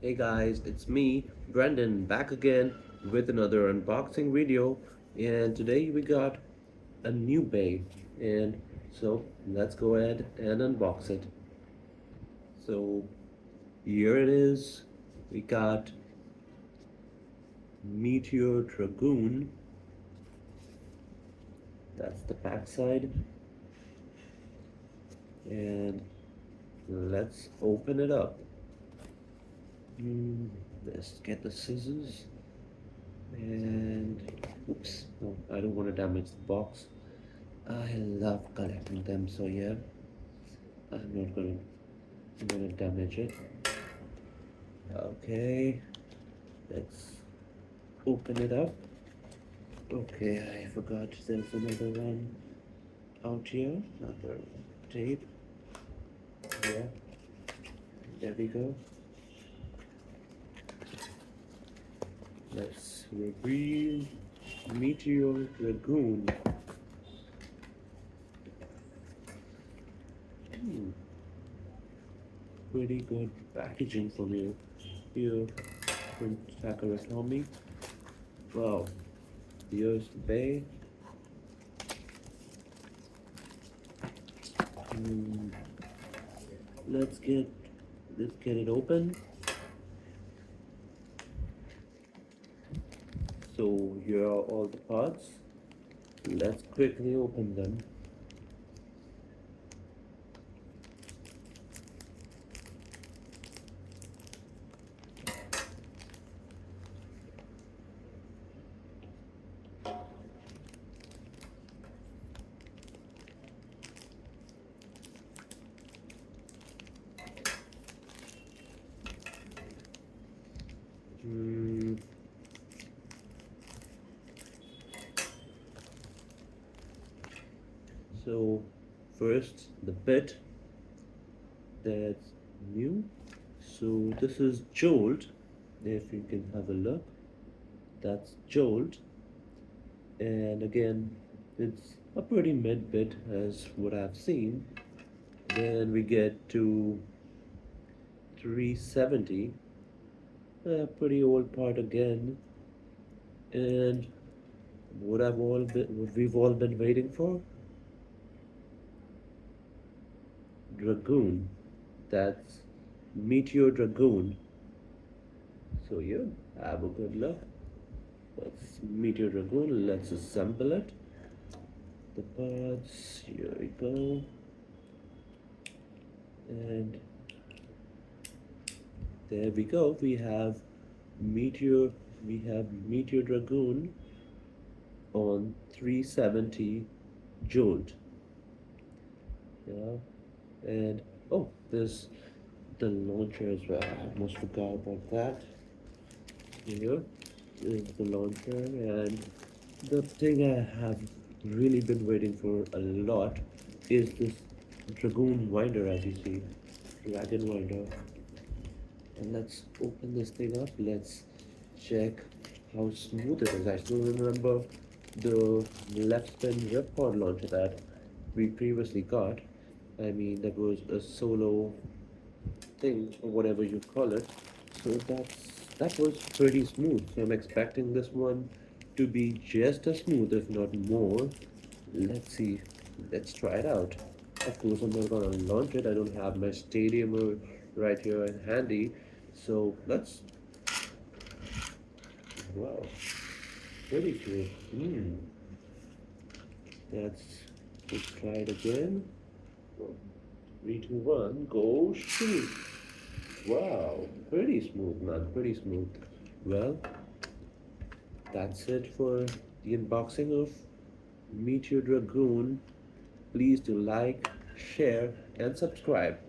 Hey guys, it's me, Brendan, back again with another unboxing video. And today we got a new bay. And so let's go ahead and unbox it. So here it is. We got Meteor Dragoon. That's the back side. And let's open it up. Let's get the scissors. And oops, no, I don't want to damage the box. I love collecting them, so yeah, I'm not gonna damage it. Okay, let's open it up. Okay, I forgot there's another one out here, another tape. Yeah, there we go. Let's reveal Meteor Dragoon. Pretty good packaging from you. Here, from Sakuratomi. Wow, here's the bay. Let's get it open. So here are all the parts. Let's quickly open them. So first the bit that's new. So this is Jolt. If you can have a look, that's Jolt. And again, it's a pretty mid bit as what I've seen. Then we get to 370, a pretty old part again. And what we've all been waiting for, Dragoon. That's Meteor Dragoon. So yeah, have a good look. That's Meteor Dragoon. Let's assemble it. The parts, here we go. And there we go. We have Meteor Dragoon on 370 Jolt. Yeah. And oh, there's the launcher as well. I almost forgot about that. Here is the launcher, and the thing I have really been waiting for a lot is this Dragoon winder, as you see, Dragon winder. And let's open this thing up. Let's check how smooth it is. I still remember the left spin ripcord launcher that we previously got. I mean, that was a solo thing or whatever you call it. So that was pretty smooth. So I'm expecting this one to be just as smooth, if not more. Let's see. Let's try it out. Of course, I'm not gonna launch it. I don't have my stadium right here and handy. So let's. Wow, pretty cool. Let's try it again. 3, 2, 1, go shoot. Wow, pretty smooth, man, pretty smooth. Well, that's it for the unboxing of Meteor Dragoon. Please do like, share, and subscribe.